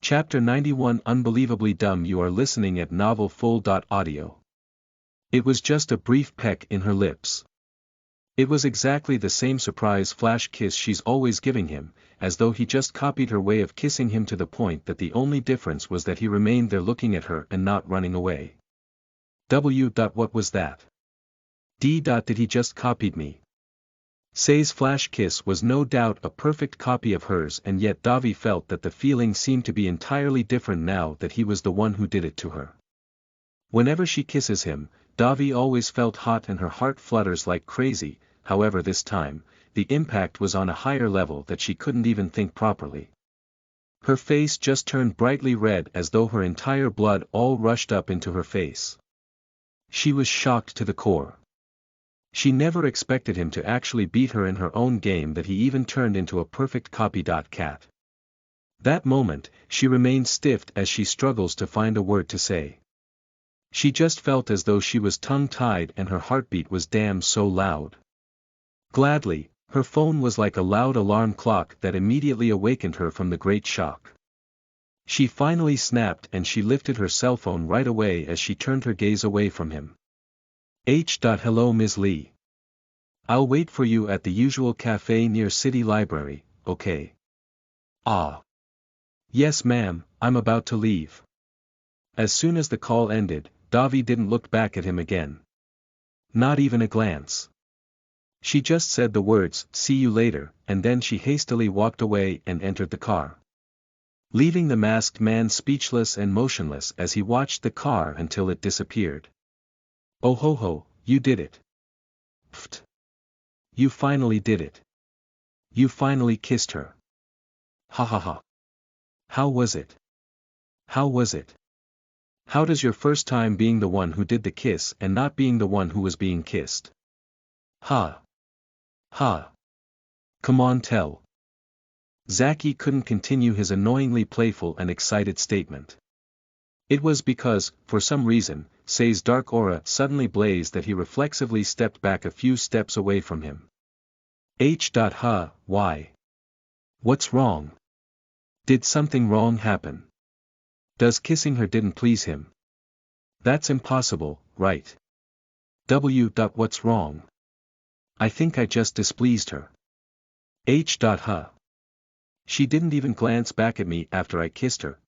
Chapter 91 Unbelievably Dumb. You are listening at novelfull.audio. It was just a brief peck in her lips. It was exactly the same surprise flash kiss she's always giving him, as though he just copied her way of kissing him to the point that the only difference was that he remained there looking at her and not running away. What was that? Did he just copied me? Say's flash kiss was no doubt a perfect copy of hers, and yet Davi felt that the feeling seemed to be entirely different now that he was the one who did it to her. Whenever she kisses him, Davi always felt hot and her heart flutters like crazy. However, this time, the impact was on a higher level that she couldn't even think properly. Her face just turned brightly red as though her entire blood all rushed up into her face. She was shocked to the core. She never expected him to actually beat her in her own game, that he even turned into a perfect copy. Cat. That moment, she remained stiff as she struggles to find a word to say. She just felt as though she was tongue-tied and her heartbeat was damn so loud. Gladly, her phone was like a loud alarm clock that immediately awakened her from the great shock. She finally snapped and she lifted her cell phone right away as she turned her gaze away from him. Hello Ms. Lee. I'll wait for you at the usual cafe near City Library, okay? Ah. Yes ma'am, I'm about to leave. As soon as the call ended, Davi didn't look back at him again. Not even a glance. She just said the words, "See you later," and then she hastily walked away and entered the car, leaving the masked man speechless and motionless as he watched the car until it disappeared. Oh ho ho, you did it. Pfft. You finally did it. You finally kissed her. Ha ha ha. How was it? How was it? How does your first time being the one who did the kiss and not being the one who was being kissed? Ha. Ha. Come on, tell. Zaki couldn't continue his annoyingly playful and excited statement. It was because, for some reason, Say's dark aura suddenly blazed that he reflexively stepped back a few steps away from him. Why? What's wrong? Did something wrong happen? Does kissing her didn't please him? That's impossible, right? What's wrong? I think I just displeased her. She didn't even glance back at me after I kissed her.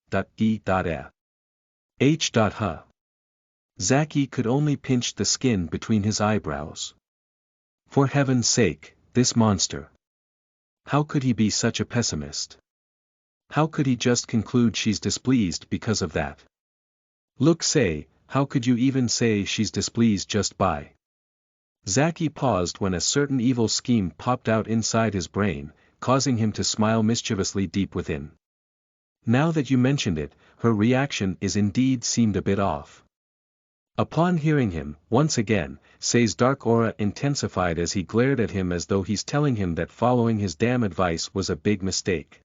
Zaki could only pinch the skin between his eyebrows. For heaven's sake, this monster. How could he be such a pessimist? How could he just conclude she's displeased because of that? Look, Say, how could you even say she's displeased just by? Zaki paused when a certain evil scheme popped out inside his brain, causing him to smile mischievously deep within. Now that you mentioned it, her reaction is indeed seemed a bit off. Upon hearing him, once again, Say's dark aura intensified as he glared at him as though he's telling him that following his damn advice was a big mistake.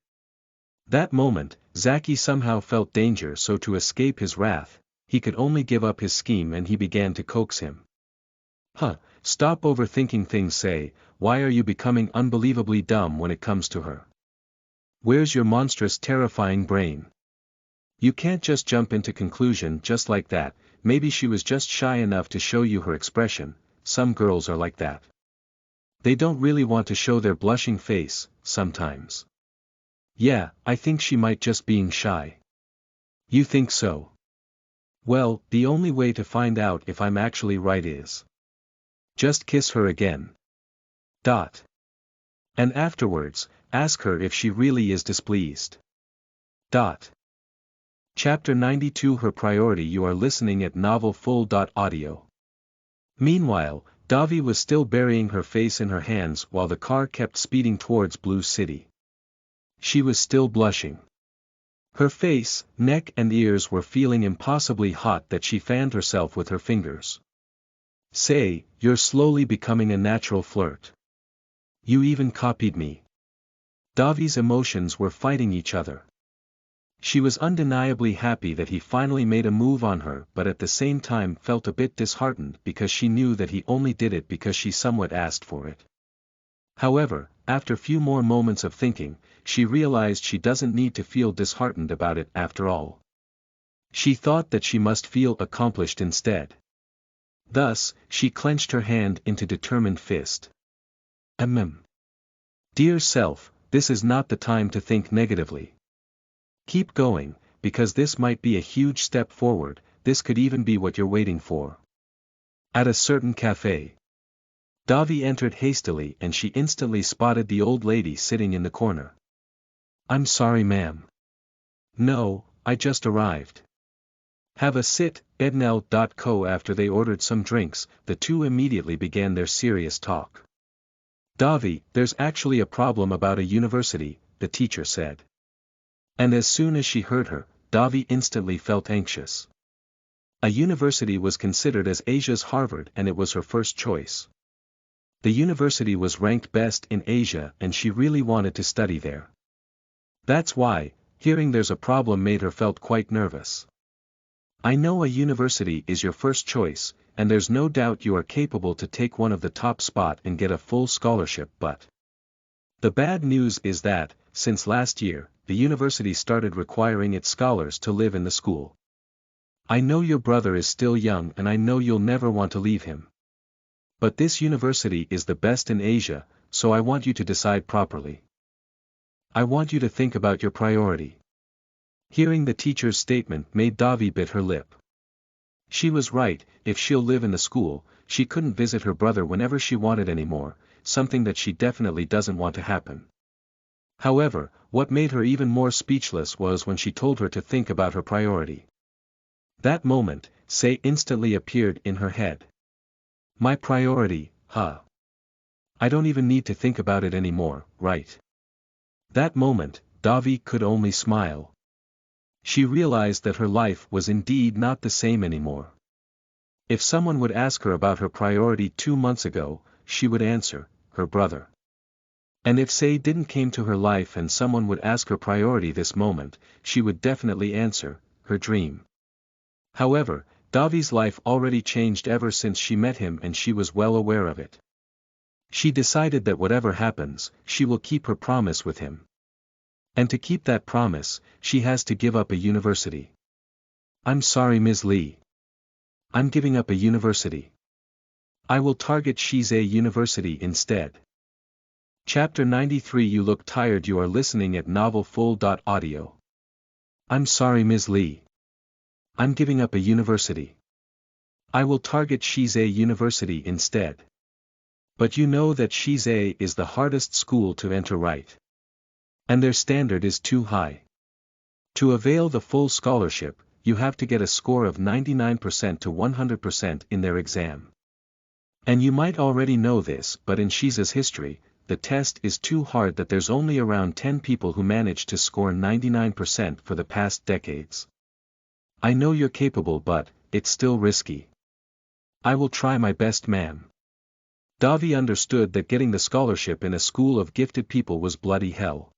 That moment, Zaki somehow felt danger, so to escape his wrath, he could only give up his scheme and he began to coax him. Stop overthinking things, Say. Why are you becoming unbelievably dumb when it comes to her? Where's your monstrous terrifying brain? You can't just jump into conclusion just like that. Maybe she was just shy enough to show you her expression. Some girls are like that. They don't really want to show their blushing face, sometimes. Yeah, I think she might just being shy. You think so? Well, the only way to find out if I'm actually right is just kiss her again. And afterwards, ask her if she really is displeased. Chapter 92 Her Priority. You are listening at novelfull.audio. Meanwhile, Davi was still burying her face in her hands while the car kept speeding towards Blue City. She was still blushing. Her face, neck and ears were feeling impossibly hot that she fanned herself with her fingers. Say, you're slowly becoming a natural flirt. You even copied me. Davi's emotions were fighting each other. She was undeniably happy that he finally made a move on her, but at the same time felt a bit disheartened because she knew that he only did it because she somewhat asked for it. However, after few more moments of thinking, she realized she doesn't need to feel disheartened about it after all. She thought that she must feel accomplished instead. Thus, she clenched her hand into determined fist. Dear self, this is not the time to think negatively. Keep going, because this might be a huge step forward, this could even be what you're waiting for. At a certain cafe. Davi entered hastily and she instantly spotted the old lady sitting in the corner. I'm sorry ma'am. No, I just arrived. Have a sit, Ednel.co. After they ordered some drinks, the two immediately began their serious talk. Davi, there's actually a problem about a university, the teacher said. And as soon as she heard her, Davi instantly felt anxious. A university was considered as Asia's Harvard and it was her first choice. The university was ranked best in Asia and she really wanted to study there. That's why, hearing there's a problem made her felt quite nervous. I know a university is your first choice, and there's no doubt you are capable to take one of the top spot and get a full scholarship, but the bad news is that, since last year, the university started requiring its scholars to live in the school. I know your brother is still young and I know you'll never want to leave him. But this university is the best in Asia, so I want you to decide properly. I want you to think about your priority. Hearing the teacher's statement made Davi bit her lip. She was right, if she'll live in the school, she couldn't visit her brother whenever she wanted anymore, something that she definitely doesn't want to happen. However, what made her even more speechless was when she told her to think about her priority. That moment, Say instantly appeared in her head. My priority, huh? I don't even need to think about it anymore, right? That moment, Davi could only smile. She realized that her life was indeed not the same anymore. If someone would ask her about her priority 2 months ago, she would answer, her brother. And if Say didn't came to her life and someone would ask her priority this moment, she would definitely answer, her dream. However, Davi's life already changed ever since she met him and she was well aware of it. She decided that whatever happens, she will keep her promise with him. And to keep that promise, she has to give up a university. I'm sorry Ms. Lee. I'm giving up a university. I will target Shizei University instead. Chapter 93. You look tired. You are listening at novelfull.audio. I'm sorry Ms. Lee. I'm giving up a university. I will target Shizei University instead. But you know that Shizei is the hardest school to enter, right? And their standard is too high. To avail the full scholarship, you have to get a score of 99% to 100% in their exam. And you might already know this, but in Shizei's history, the test is too hard that there's only around 10 people who manage to score 99% for the past decades. I know you're capable, but it's still risky. I will try my best, ma'am. Davi understood that getting the scholarship in a school of gifted people was bloody hell.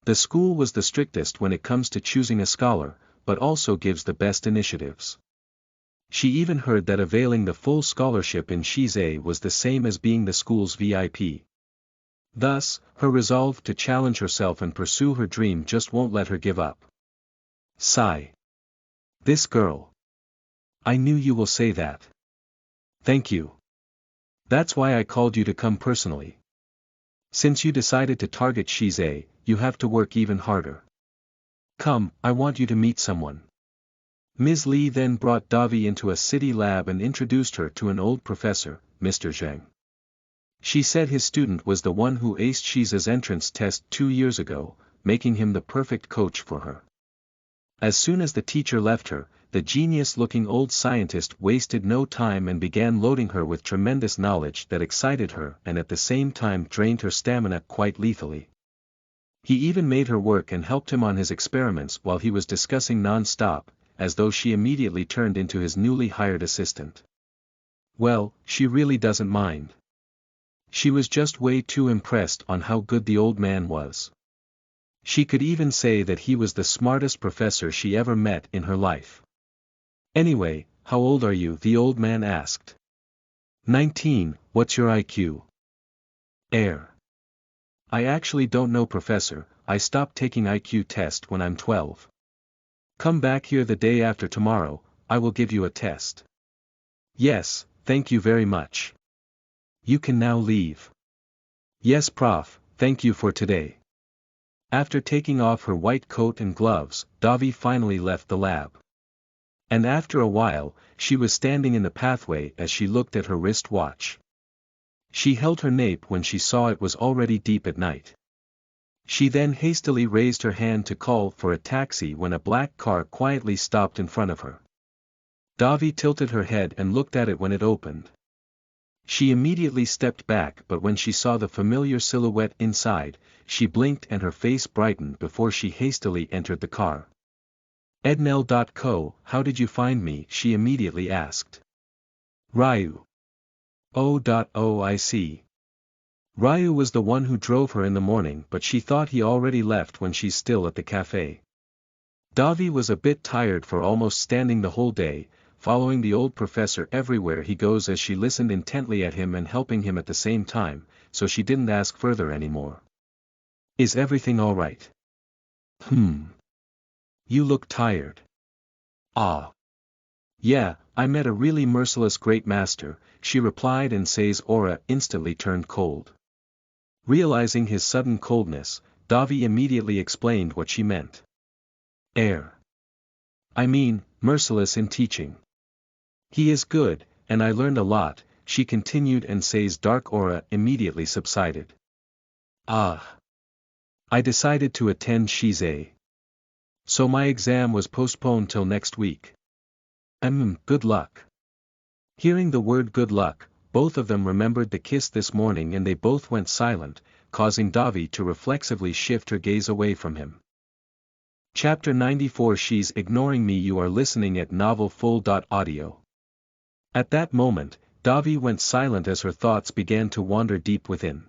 The school was the strictest when it comes to choosing a scholar, but also gives the best initiatives. She even heard that availing the full scholarship in Shizei was the same as being the school's VIP. Thus, her resolve to challenge herself and pursue her dream just won't let her give up. Sigh. This girl. I knew you will say that. Thank you. That's why I called you to come personally. Since you decided to target Shizei, you have to work even harder. Come, I want you to meet someone. Ms. Lee then brought Davi into a city lab and introduced her to an old professor, Mr. Zheng. She said his student was the one who aced Shizei's entrance test 2 years ago, making him the perfect coach for her. As soon as the teacher left her, the genius-looking old scientist wasted no time and began loading her with tremendous knowledge that excited her and at the same time drained her stamina quite lethally. He even made her work and helped him on his experiments while he was discussing non-stop, as though she immediately turned into his newly hired assistant. Well, she really doesn't mind. She was just way too impressed on how good the old man was. She could even say that he was the smartest professor she ever met in her life. Anyway, how old are you? The old man asked. 19, what's your IQ? Air. I actually don't know, Professor. I stopped taking IQ test when I'm 12. Come back here the day after tomorrow, I will give you a test. Yes, thank you very much. You can now leave. Yes, Prof, thank you for today. After taking off her white coat and gloves, Davi finally left the lab. And after a while, she was standing in the pathway as she looked at her wrist watch. She held her nape when she saw it was already deep at night. She then hastily raised her hand to call for a taxi when a black car quietly stopped in front of her. Davi tilted her head and looked at it when it opened. She immediately stepped back, but when she saw the familiar silhouette inside, she blinked and her face brightened before she hastily entered the car. Ednel.co, how did you find me? She immediately asked. Ryu. Oh, I see. Ryu was the one who drove her in the morning, but she thought he already left when she's still at the cafe. Davi was a bit tired for almost standing the whole day, following the old professor everywhere he goes as she listened intently at him and helping him at the same time, so she didn't ask further anymore. Is everything all right? You look tired. Ah. Yeah, I met a really merciless great master, she replied, and Say's aura instantly turned cold. Realizing his sudden coldness, Davi immediately explained what she meant. I mean, merciless in teaching. He is good, and I learned a lot, she continued, and Say's dark aura immediately subsided. I decided to attend Shize. So my exam was postponed till next week. Good luck. Hearing the word good luck, both of them remembered the kiss this morning and they both went silent, causing Davi to reflexively shift her gaze away from him. Chapter 94. She's ignoring me. You are listening at novelfull.audio. At that moment, Davi went silent as her thoughts began to wander deep within.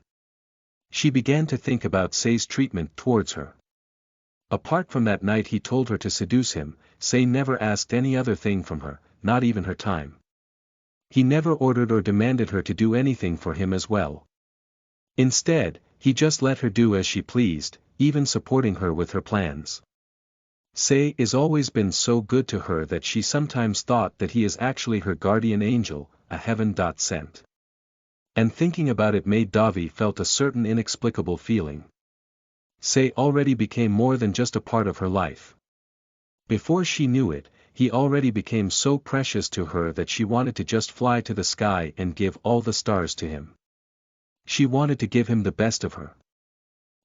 She began to think about Say's treatment towards her. Apart from that night he told her to seduce him, Say never asked any other thing from her, not even her time. He never ordered or demanded her to do anything for him as well. Instead, he just let her do as she pleased, even supporting her with her plans. Say is always been so good to her that she sometimes thought that he is actually her guardian angel, a heaven-sent. And thinking about it made Davi felt a certain inexplicable feeling. Say already became more than just a part of her life. Before she knew it, he already became so precious to her that she wanted to just fly to the sky and give all the stars to him. She wanted to give him the best of her.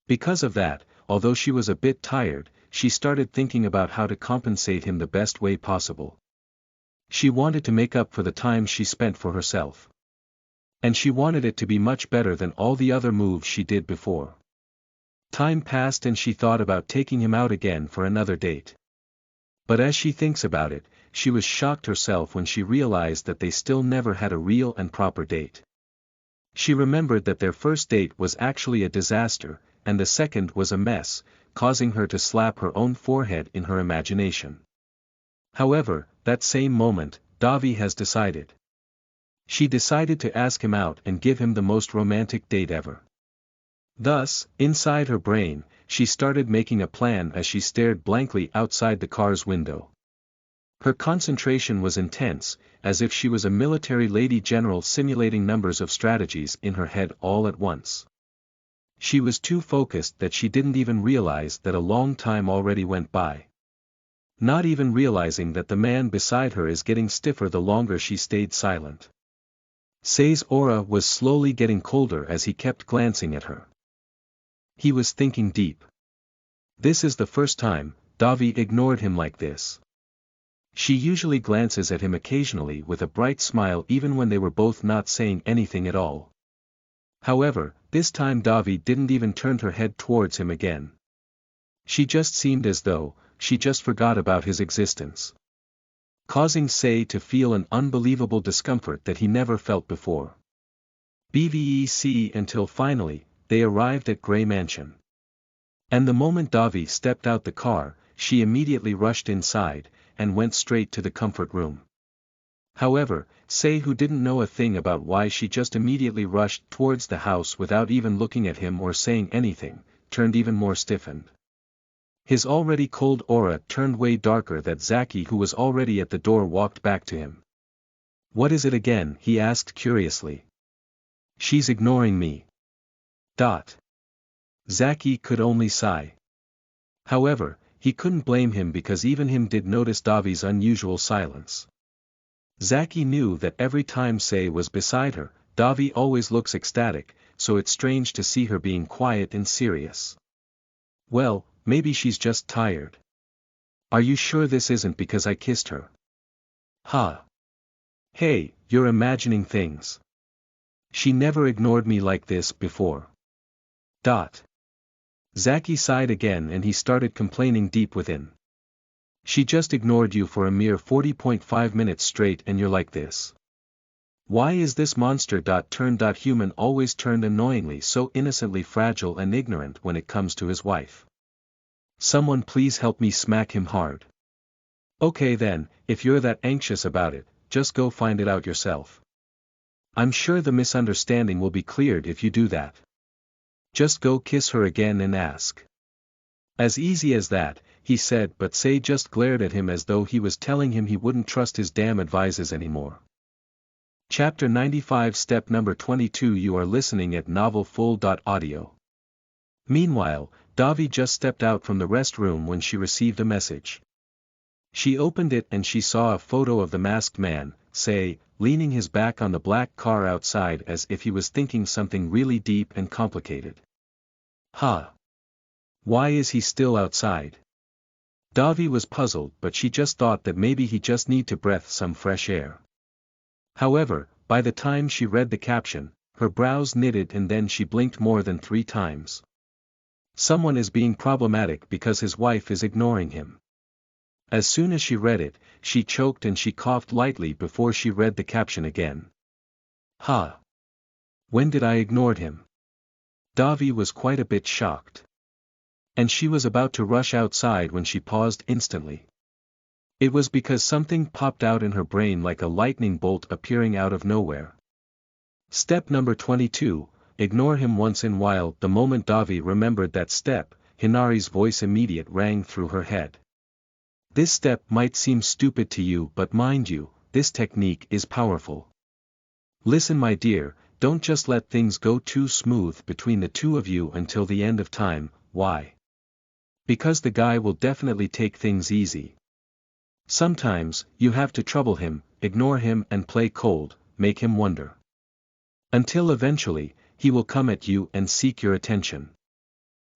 Because of that, although she was a bit tired, she started thinking about how to compensate him the best way possible. She wanted to make up for the time she spent for herself. And she wanted it to be much better than all the other moves she did before. Time passed and she thought about taking him out again for another date. But as she thinks about it, she was shocked herself when she realized that they still never had a real and proper date. She remembered that their first date was actually a disaster, and the second was a mess, causing her to slap her own forehead in her imagination. However, that same moment, Davi has decided. She decided to ask him out and give him the most romantic date ever. Thus, inside her brain, she started making a plan as she stared blankly outside the car's window. Her concentration was intense, as if she was a military lady general simulating numbers of strategies in her head all at once. She was too focused that she didn't even realize that a long time already went by. Not even realizing that the man beside her is getting stiffer the longer she stayed silent. Say's aura was slowly getting colder as he kept glancing at her. He was thinking deep. This is the first time Davi ignored him like this. She usually glances at him occasionally with a bright smile even when they were both not saying anything at all. However, this time Davi didn't even turn her head towards him again. She just seemed as though she just forgot about his existence. Causing Say to feel an unbelievable discomfort that he never felt before. BVEC until finally, they arrived at Grey Mansion. And the moment Davi stepped out the car, she immediately rushed inside, and went straight to the comfort room. However, Say, who didn't know a thing about why she just immediately rushed towards the house without even looking at him or saying anything, turned even more stiffened. His already cold aura turned way darker that Zaki, who was already at the door, walked back to him. "What is it again?" he asked curiously. "She's ignoring me." Zaki could only sigh. However, he couldn't blame him because even him did notice Davi's unusual silence. Zaki knew that every time Say was beside her, Davi always looks ecstatic, so it's strange to see her being quiet and serious. "Well, maybe she's just tired." "Are you sure this isn't because I kissed her?" "Ha! Hey, you're imagining things. She never ignored me like this before." Zaki sighed again and he started complaining deep within. "She just ignored you for a mere 40.5 minutes straight and you're like this. Why is this monster turned human always turned annoyingly so innocently fragile and ignorant when it comes to his wife? Someone please help me smack him hard." "Okay then, if you're that anxious about it, just go find it out yourself. I'm sure the misunderstanding will be cleared if you do that. Just go kiss her again and ask." "As easy as that," he said, but Say just glared at him as though he was telling him he wouldn't trust his damn advices anymore. Chapter 95, Step number 22. You are listening at novelfull.audio. Meanwhile, Davi just stepped out from the restroom when she received a message. She opened it and she saw a photo of the masked man, Say, leaning his back on the black car outside as if he was thinking something really deep and complicated. Why is he still outside? Davi was puzzled, but she just thought that maybe he just need to breathe some fresh air. However, by the time she read the caption, her brows knitted and then she blinked more than 3 times. Someone is being problematic because his wife is ignoring him. As soon as she read it, she choked and she coughed lightly before she read the caption again. When did I ignore him? Davi was quite a bit shocked. And she was about to rush outside when she paused instantly. It was because something popped out in her brain like a lightning bolt appearing out of nowhere. Step number 22, ignore him once in a while. The moment Davi remembered that step, Hinari's voice immediate rang through her head. This step might seem stupid to you, but mind you, this technique is powerful. Listen my dear, don't just let things go too smooth between the two of you until the end of time. Why? Because the guy will definitely take things easy. Sometimes, you have to trouble him, ignore him and play cold, make him wonder. Until eventually, he will come at you and seek your attention.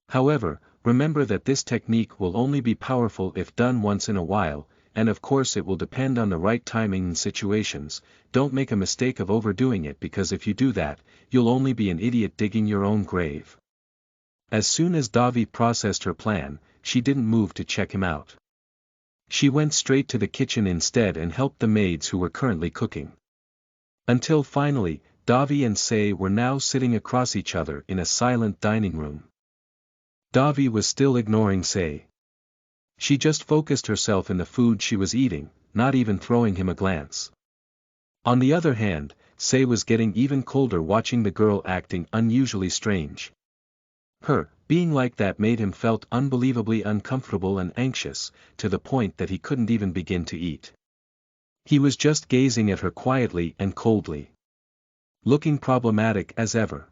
However, remember that this technique will only be powerful if done once in a while, and of course it will depend on the right timing and situations. Don't make a mistake of overdoing it, because if you do that, you'll only be an idiot digging your own grave. As soon as Davi processed her plan, she didn't move to check him out. She went straight to the kitchen instead and helped the maids who were currently cooking. Until finally, Davi and Say were now sitting across each other in a silent dining room. Davi was still ignoring Say. She just focused herself in the food she was eating, not even throwing him a glance. On the other hand, Say was getting even colder watching the girl acting unusually strange. Her being like that made him felt unbelievably uncomfortable and anxious, to the point that he couldn't even begin to eat. He was just gazing at her quietly and coldly. Looking problematic as ever.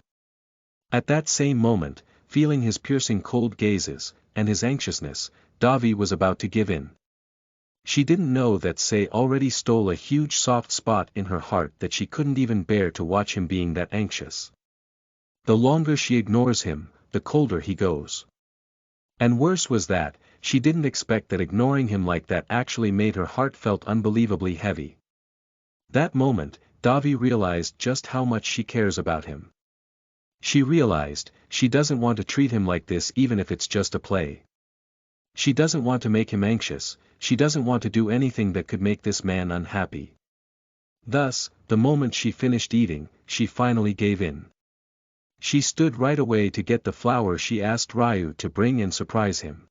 At that same moment, feeling his piercing cold gazes, and his anxiousness, Davi was about to give in. She didn't know that Say already stole a huge soft spot in her heart that she couldn't even bear to watch him being that anxious. The longer she ignores him, the colder he goes. And worse was that, she didn't expect that ignoring him like that actually made her heart felt unbelievably heavy. That moment, Davi realized just how much she cares about him. She realized, she doesn't want to treat him like this even if it's just a play. She doesn't want to make him anxious, she doesn't want to do anything that could make this man unhappy. Thus, the moment she finished eating, she finally gave in. She stood right away to get the flower she asked Ryu to bring and surprise him.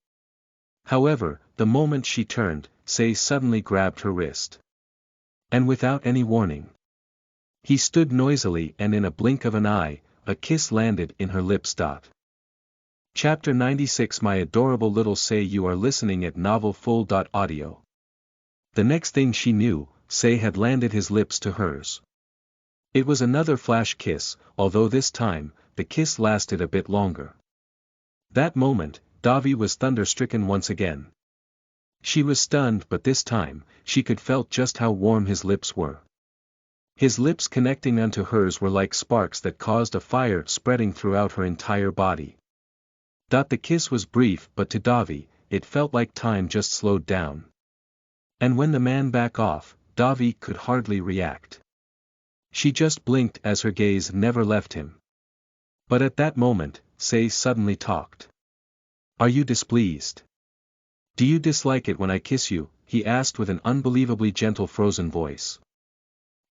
However, the moment she turned, Say suddenly grabbed her wrist. And without any warning. He stood noisily and in a blink of an eye, a kiss landed in her lips. Chapter 96 My adorable little Say. You are listening at novelfull.audio. The next thing she knew, Say had landed his lips to hers. It was another flash kiss, although this time, the kiss lasted a bit longer. That moment, Davi was thunderstricken once again. She was stunned, but this time, she could felt just how warm his lips were. His lips connecting unto hers were like sparks that caused a fire spreading throughout her entire body. The kiss was brief, but to Davi, it felt like time just slowed down. And when the man backed off, Davi could hardly react. She just blinked as her gaze never left him. But at that moment, Say suddenly talked. Are you displeased? Do you dislike it when I kiss you? He asked with an unbelievably gentle frozen voice.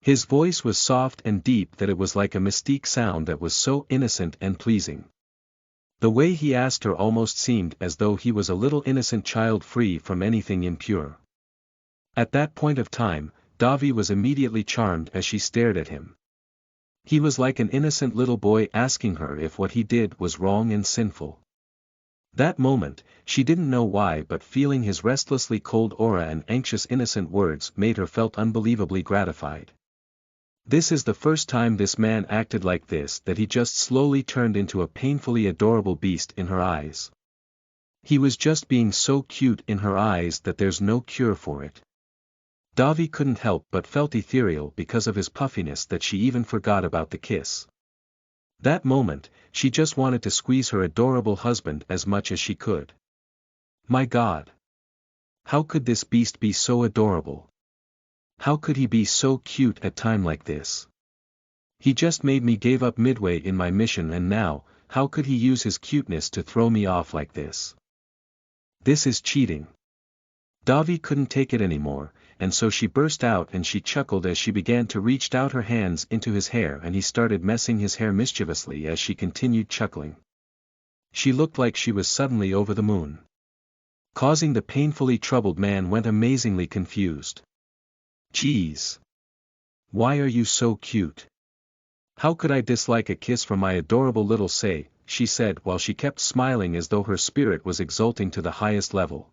His voice was soft and deep that it was like a mystique sound that was so innocent and pleasing. The way he asked her almost seemed as though he was a little innocent child free from anything impure. At that point of time, Davi was immediately charmed as she stared at him. He was like an innocent little boy asking her if what he did was wrong and sinful. That moment, she didn't know why, but feeling his restlessly cold aura and anxious innocent words made her felt unbelievably gratified. This is the first time this man acted like this, that he just slowly turned into a painfully adorable beast in her eyes. He was just being so cute in her eyes that there's no cure for it. Davi couldn't help but felt ethereal because of his puffiness that she even forgot about the kiss. That moment, she just wanted to squeeze her adorable husband as much as she could. My God! How could this beast be so adorable? How could he be so cute at time like this? He just made me give up midway in my mission, and now, how could he use his cuteness to throw me off like this? This is cheating. Davi couldn't take it anymore, and so she burst out and she chuckled as she began to reach out her hands into his hair, and he started messing his hair mischievously as she continued chuckling. She looked like she was suddenly over the moon. Causing the painfully troubled man went amazingly confused. Geez. Why are you so cute? How could I dislike a kiss from my adorable little Say, she said while she kept smiling as though her spirit was exulting to the highest level.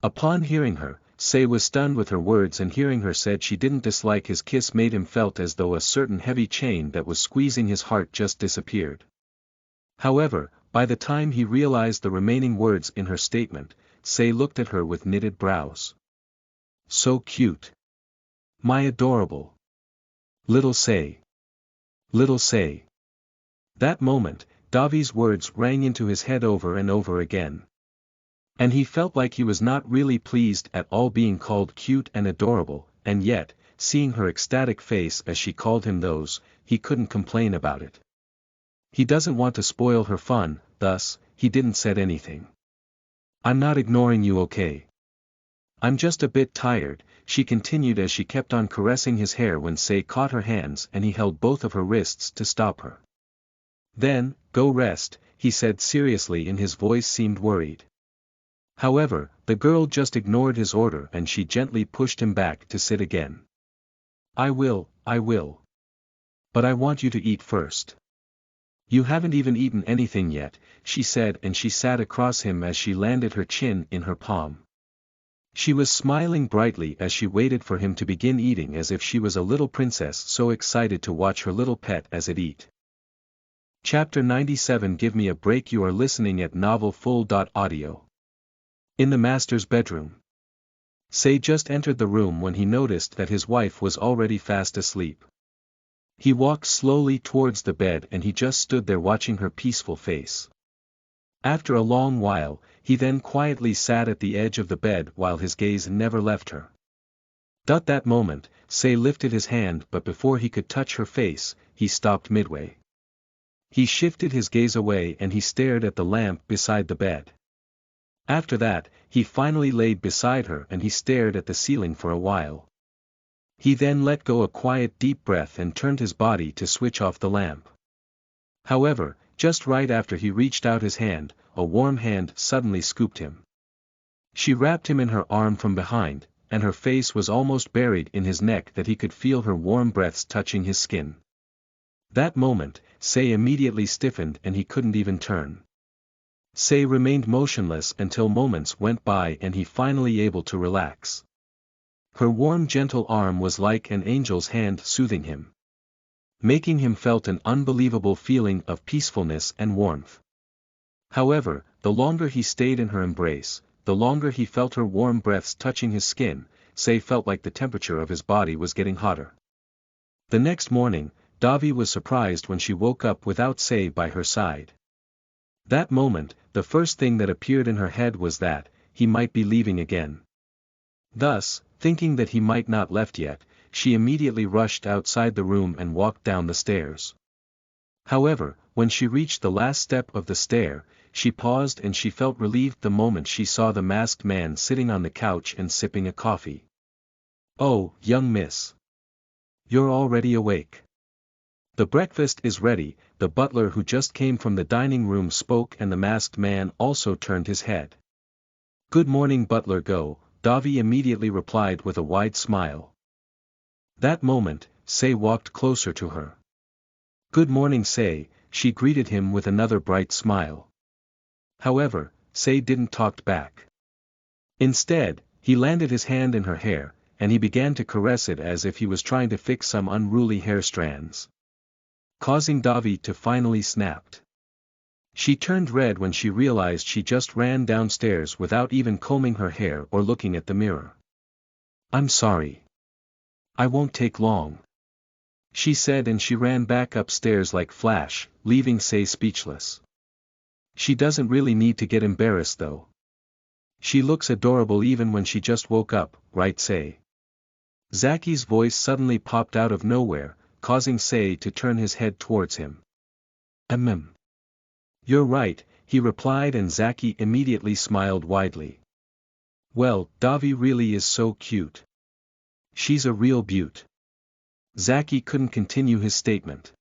Upon hearing her, Say was stunned with her words, and hearing her said she didn't dislike his kiss made him felt as though a certain heavy chain that was squeezing his heart just disappeared. However, by the time he realized the remaining words in her statement, Say looked at her with knitted brows. So cute. My adorable little Say. Little Say. That moment, Davi's words rang into his head over and over again. And he felt like he was not really pleased at all being called cute and adorable, and yet, seeing her ecstatic face as she called him those, he couldn't complain about it. He doesn't want to spoil her fun, thus, he didn't said anything. I'm not ignoring you, okay? I'm just a bit tired, she continued as she kept on caressing his hair when Say caught her hands and he held both of her wrists to stop her. Then, go rest, he said seriously, and his voice seemed worried. However, the girl just ignored his order and she gently pushed him back to sit again. I will. But I want you to eat first. You haven't even eaten anything yet, she said, and she sat across him as she landed her chin in her palm. She was smiling brightly as she waited for him to begin eating, as if she was a little princess so excited to watch her little pet as it eat. Chapter 97 Give me a break. You are listening at novelfull.audio. In the master's bedroom. Say just entered the room when he noticed that his wife was already fast asleep. He walked slowly towards the bed and he just stood there watching her peaceful face. After a long while, he then quietly sat at the edge of the bed while his gaze never left her. That moment, Say lifted his hand, but before he could touch her face, he stopped midway. He shifted his gaze away and he stared at the lamp beside the bed. After that, he finally laid beside her and he stared at the ceiling for a while. He then let go a quiet deep breath and turned his body to switch off the lamp. However, just right after he reached out his hand, a warm hand suddenly scooped him. She wrapped him in her arm from behind, and her face was almost buried in his neck that he could feel her warm breaths touching his skin. That moment, Say immediately stiffened and he couldn't even turn. Say remained motionless until moments went by and he finally able to relax. Her warm gentle arm was like an angel's hand soothing him, making him felt an unbelievable feeling of peacefulness and warmth. However, the longer he stayed in her embrace, the longer he felt her warm breaths touching his skin. Say felt like the temperature of his body was getting hotter. The next morning, Davi was surprised when she woke up without Say by her side. That moment, the first thing that appeared in her head was that he might be leaving again. Thus, thinking that he might not left yet, she immediately rushed outside the room and walked down the stairs. However, when she reached the last step of the stair, she paused and she felt relieved the moment she saw the masked man sitting on the couch and sipping a coffee. "Oh, young miss. You're already awake. The breakfast is ready," the butler who just came from the dining room spoke, and the masked man also turned his head. "Good morning, butler Go," Davi immediately replied with a wide smile. That moment, Say walked closer to her. "Good morning, Say," she greeted him with another bright smile. However, Say didn't talk back. Instead, he landed his hand in her hair, and he began to caress it as if he was trying to fix some unruly hair strands, causing Davi to finally snapped. She turned red when she realized she just ran downstairs without even combing her hair or looking at the mirror. "I'm sorry. I won't take long," she said, and she ran back upstairs like flash, leaving Say speechless. She doesn't really need to get embarrassed though. She looks adorable even when she just woke up, right Say? Zaki's voice suddenly popped out of nowhere, causing Say to turn his head towards him. You're right," he replied, and Zaki immediately smiled widely. "Well, Davi really is so cute. She's a real beaut." Zaki couldn't continue his statement.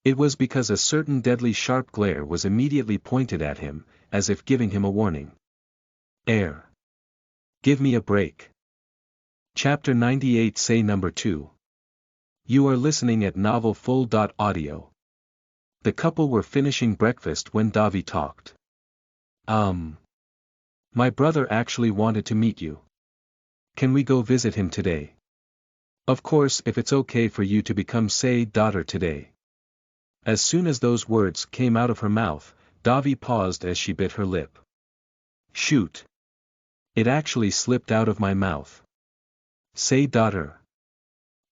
It was because a certain deadly sharp glare was immediately pointed at him, as if giving him a warning. "Air. Give me a break." Chapter 98 Say Number 2. You are listening at novelfull.audio. The couple were finishing breakfast when Davi talked. My brother actually wanted to meet you. Can we go visit him today? Of course, if it's okay for you to become Say's daughter today." As soon as those words came out of her mouth, Davi paused as she bit her lip. "Shoot. It actually slipped out of my mouth. Say daughter."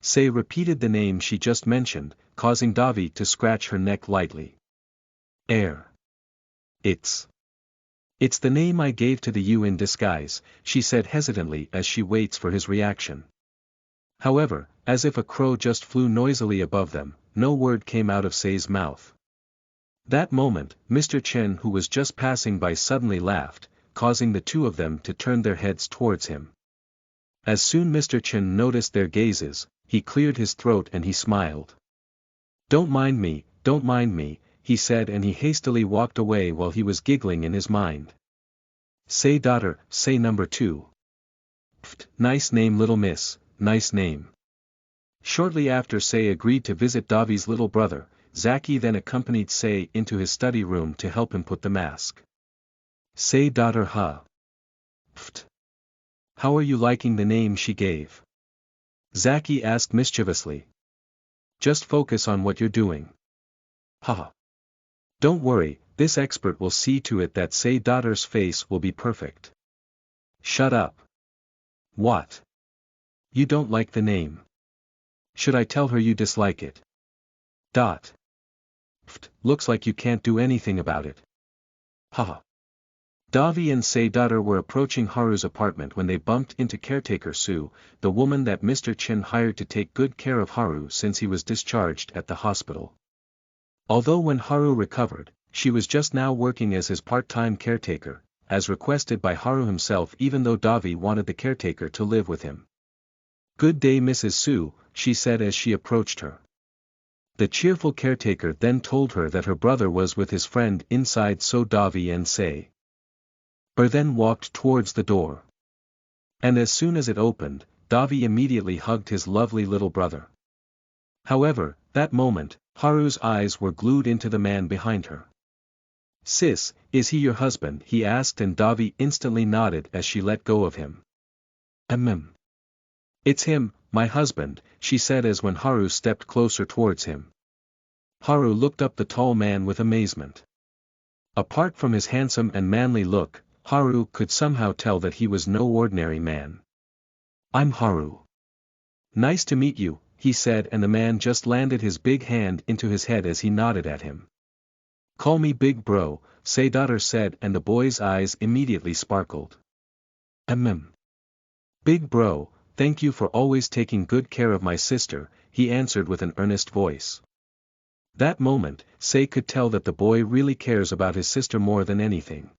Say repeated the name she just mentioned, causing Davi to scratch her neck lightly. "Air. It's the name I gave to the you in disguise," she said hesitantly as she waits for his reaction. However, as if a crow just flew noisily above them, no word came out of Say's mouth. That moment, Mr. Chen, who was just passing by, suddenly laughed, causing the two of them to turn their heads towards him. As soon Mr. Chen noticed their gazes, he cleared his throat and he smiled. Don't mind me," he said, and he hastily walked away while he was giggling in his mind. "Say daughter, Say number 2. Pfft, nice name little miss, nice name." Shortly after Say agreed to visit Davi's little brother, Zaki then accompanied Say into his study room to help him put the mask. "Say daughter Pfft. How are you liking the name she gave?" Zaki asked mischievously. "Just focus on what you're doing. Haha. Don't worry, this expert will see to it that Say daughter's face will be perfect." "Shut up. What? You don't like the name? Should I tell her you dislike it?" Pfft, looks like you can't do anything about it. Haha. Davi and Say daughter were approaching Haru's apartment when they bumped into caretaker Sue, the woman that Mr. Chen hired to take good care of Haru since he was discharged at the hospital. Although when Haru recovered, she was just now working as his part-time caretaker, as requested by Haru himself, even though Davi wanted the caretaker to live with him. "Good day, Mrs. Sue," she said as she approached her. The cheerful caretaker then told her that her brother was with his friend inside, so Davi and Say then walked towards the door. And as soon as it opened, Davi immediately hugged his lovely little brother. However, that moment, Haru's eyes were glued into the man behind her. "Sis, is he your husband?" he asked, and Davi instantly nodded as she let go of him. "It's him, my husband," she said as when Haru stepped closer towards him. Haru looked up the tall man with amazement. Apart from his handsome and manly look, Haru could somehow tell that he was no ordinary man. "I'm Haru. Nice to meet you," he said, and the man just landed his big hand into his head as he nodded at him. "Call me Big Bro," Daughter said, and the boy's eyes immediately sparkled. "Big Bro, thank you for always taking good care of my sister," he answered with an earnest voice. That moment, Sei could tell that the boy really cares about his sister more than anything.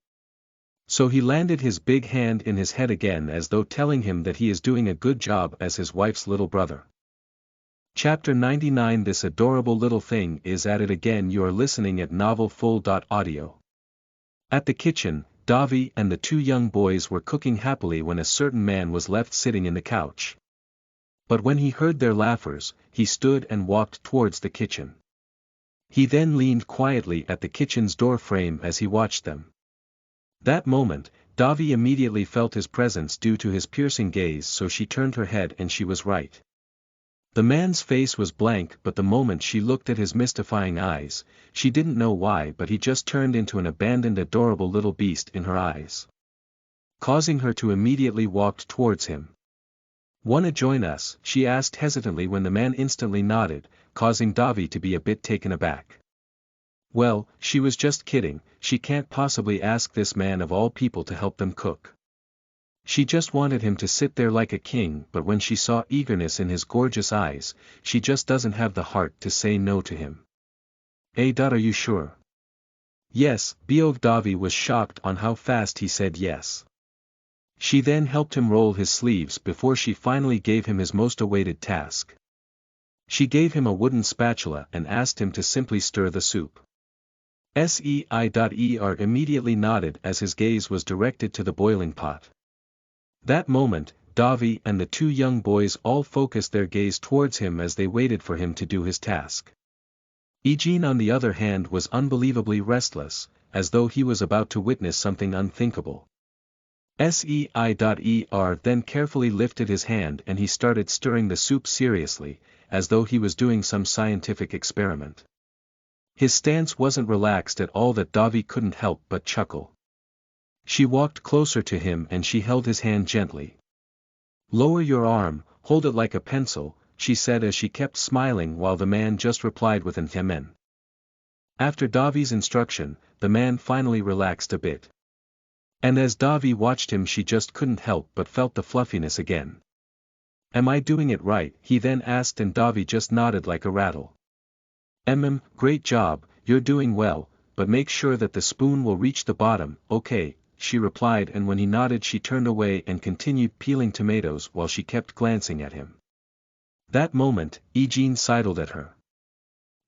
So he landed his big hand in his head again as though telling him that he is doing a good job as his wife's little brother. Chapter 99. This adorable little thing is at it again. You are listening at novelfull.audio. At the kitchen, Davi and the two young boys were cooking happily when a certain man was left sitting in the couch. But when he heard their laughers, he stood and walked towards the kitchen. He then leaned quietly at the kitchen's door frame as he watched them. That moment, Davi immediately felt his presence due to his piercing gaze, so she turned her head and she was right. The man's face was blank, but the moment she looked at his mystifying eyes, she didn't know why, but he just turned into an abandoned adorable little beast in her eyes, causing her to immediately walk towards him. "Wanna join us?" she asked hesitantly when the man instantly nodded, causing Davi to be a bit taken aback. Well, she was just kidding, she can't possibly ask this man of all people to help them cook. She just wanted him to sit there like a king, but when she saw eagerness in his gorgeous eyes, she just doesn't have the heart to say no to him. Are you sure?" "Yes," Biog Davi was shocked on how fast he said yes. She then helped him roll his sleeves before she finally gave him his most awaited task. She gave him a wooden spatula and asked him to simply stir the soup. Sei immediately nodded as his gaze was directed to the boiling pot. That moment, Davi and the two young boys all focused their gaze towards him as they waited for him to do his task. Eugene on the other hand was unbelievably restless, as though he was about to witness something unthinkable. Sei then carefully lifted his hand and he started stirring the soup seriously, as though he was doing some scientific experiment. His stance wasn't relaxed at all that Davi couldn't help but chuckle. She walked closer to him and she held his hand gently. "Lower your arm, hold it like a pencil," she said as she kept smiling while the man just replied with an "Amen." After Davi's instruction, the man finally relaxed a bit. And as Davi watched him, she just couldn't help but felt the fluffiness again. "Am I doing it right?" he then asked, and Davi just nodded like a rattle. Great job, you're doing well, but make sure that the spoon will reach the bottom." "Okay," she replied, and when he nodded she turned away and continued peeling tomatoes while she kept glancing at him. That moment, Eugene sidled at her.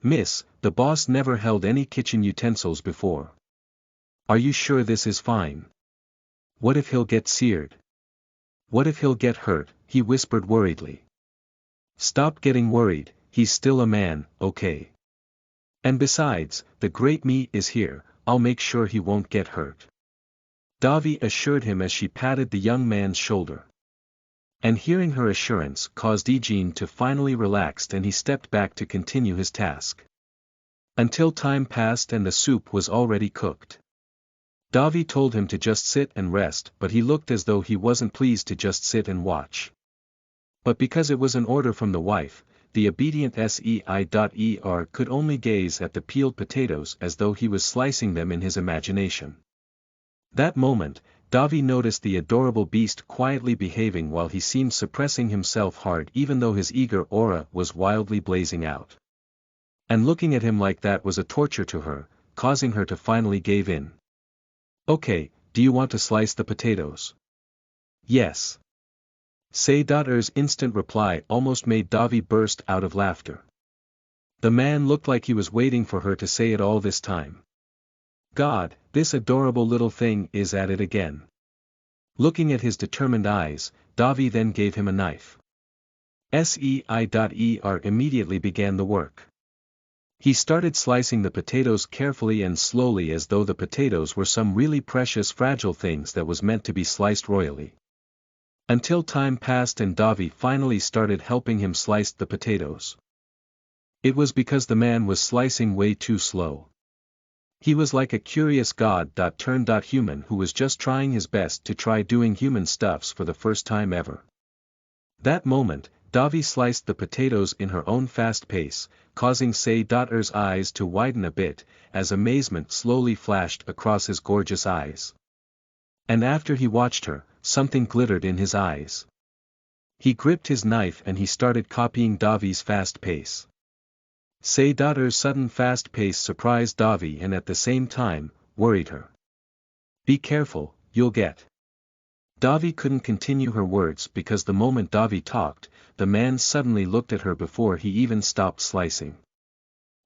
"Miss, the boss never held any kitchen utensils before. Are you sure this is fine? What if he'll get seared? What if he'll get hurt?" he whispered worriedly. "Stop getting worried, he's still a man, okay? And besides, the great meat is here, I'll make sure he won't get hurt," Davi assured him as she patted the young man's shoulder. And hearing her assurance caused Eugene to finally relax and he stepped back to continue his task. Until time passed and the soup was already cooked. Davi told him to just sit and rest, but he looked as though he wasn't pleased to just sit and watch. But because it was an order from the wife, the obedient Sei could only gaze at the peeled potatoes as though he was slicing them in his imagination. That moment, Davi noticed the adorable beast quietly behaving while he seemed suppressing himself hard, even though his eager aura was wildly blazing out. And looking at him like that was a torture to her, causing her to finally give in. "Okay, do you want to slice the potatoes?" "Yes." Daughter's instant reply almost made Davi burst out of laughter. The man looked like he was waiting for her to say it all this time. God, this adorable little thing is at it again. Looking at his determined eyes, Davi then gave him a knife. Sei.er immediately began the work. He started slicing the potatoes carefully and slowly as though the potatoes were some really precious fragile things that was meant to be sliced royally. Until time passed and Davi finally started helping him slice the potatoes. It was because the man was slicing way too slow. He was like a curious god-turned-human who was just trying his best to try doing human stuffs for the first time ever. That moment, Davi sliced the potatoes in her own fast pace, causing Sei.er's eyes to widen a bit, as amazement slowly flashed across his gorgeous eyes. And after he watched her, something glittered in his eyes. He gripped his knife and he started copying Davi's fast pace. Sei.er's sudden fast pace surprised Davi and at the same time, worried her. "Be careful, you'll get." Davi couldn't continue her words because the moment Davi talked, the man suddenly looked at her before he even stopped slicing.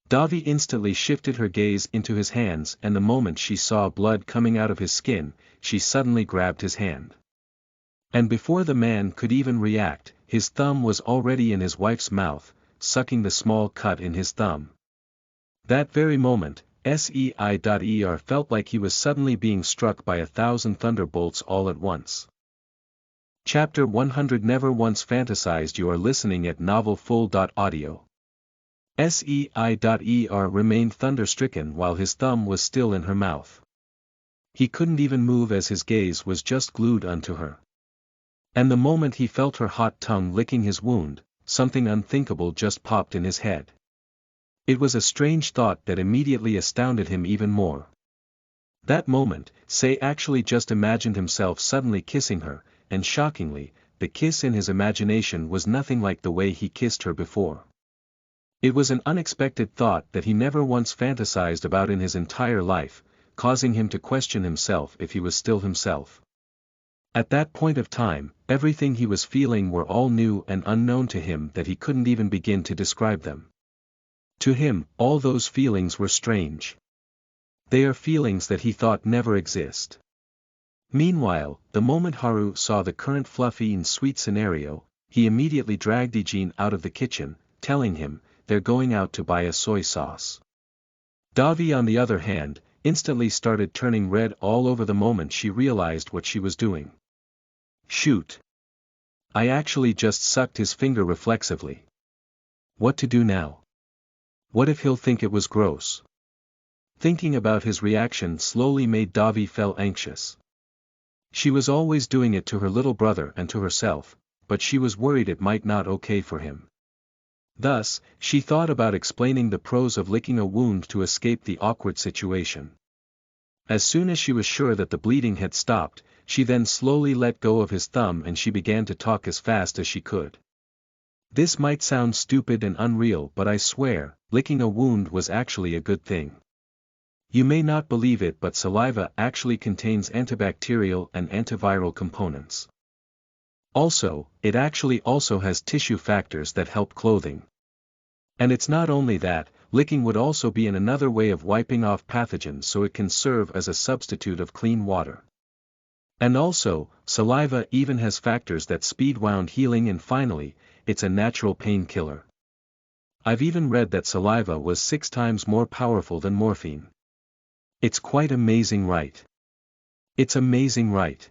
Davi instantly shifted her gaze into his hands and the moment she saw blood coming out of his skin, she suddenly grabbed his hand. And before the man could even react, his thumb was already in his wife's mouth, sucking the small cut in his thumb. That very moment, Sei.er felt like he was suddenly being struck by 1,000 thunderbolts all at once. Chapter 100 Never once fantasized. You are listening at novelfull.audio. Sei.er remained thunderstricken while his thumb was still in her mouth. He couldn't even move as his gaze was just glued unto her. And the moment he felt her hot tongue licking his wound, something unthinkable just popped in his head. It was a strange thought that immediately astounded him even more. That moment, Sei actually just imagined himself suddenly kissing her, and shockingly, the kiss in his imagination was nothing like the way he kissed her before. It was an unexpected thought that he never once fantasized about in his entire life, causing him to question himself if he was still himself. At that point of time, everything he was feeling were all new and unknown to him that he couldn't even begin to describe them. To him, all those feelings were strange. They are feelings that he thought never exist. Meanwhile, the moment Haru saw the current fluffy and sweet scenario, he immediately dragged Ijin out of the kitchen, telling him, "They're going out to buy a soy sauce." Davi on the other hand, instantly started turning red all over the moment she realized what she was doing. Shoot! I actually just sucked his finger reflexively. What to do now? What if he'll think it was gross? Thinking about his reaction slowly made Davi feel anxious. She was always doing it to her little brother and to herself, but she was worried it might not okay for him. Thus, she thought about explaining the pros of licking a wound to escape the awkward situation. As soon as she was sure that the bleeding had stopped, she then slowly let go of his thumb and she began to talk as fast as she could. This might sound stupid and unreal, but I swear, licking a wound was actually a good thing. You may not believe it, but saliva actually contains antibacterial and antiviral components. Also, it actually also has tissue factors that help clothing. And it's not only that, licking would also be another way of wiping off pathogens, so it can serve as a substitute of clean water. And also, saliva even has factors that speed wound healing, and finally, it's a natural painkiller. I've even read that saliva was 6 times more powerful than morphine. It's quite amazing, right? It's amazing, right?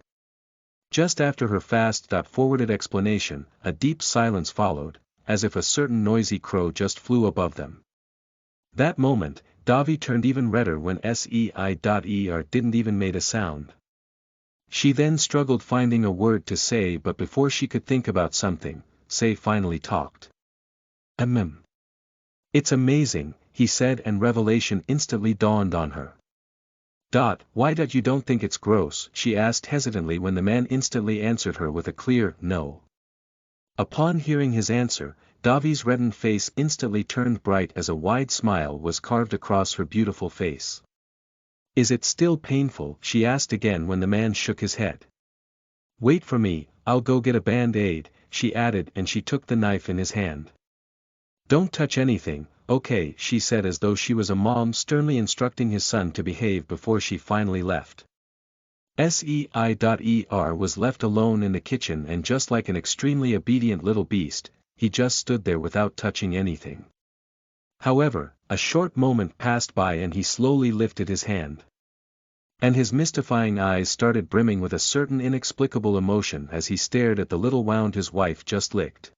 Just after her fast-forwarded explanation, a deep silence followed, as if a certain noisy crow just flew above them. That moment, Davi turned even redder when Sei.er didn't even make a sound. She then struggled finding a word to say, but before she could think about something, Sei finally talked. It's amazing, he said, and revelation instantly dawned on her. Why you don't think it's gross? She asked hesitantly when the man instantly answered her with a clear no. Upon hearing his answer, Davi's reddened face instantly turned bright as a wide smile was carved across her beautiful face. Is it still painful? She asked again when the man shook his head. Wait for me, I'll go get a band-aid, she added, and she took the knife in his hand. Don't touch anything, okay, she said as though she was a mom sternly instructing his son to behave before she finally left. SEI.ER was left alone in the kitchen, and just like an extremely obedient little beast, he just stood there without touching anything. However, a short moment passed by and he slowly lifted his hand. And his mystifying eyes started brimming with a certain inexplicable emotion as he stared at the little wound his wife just licked.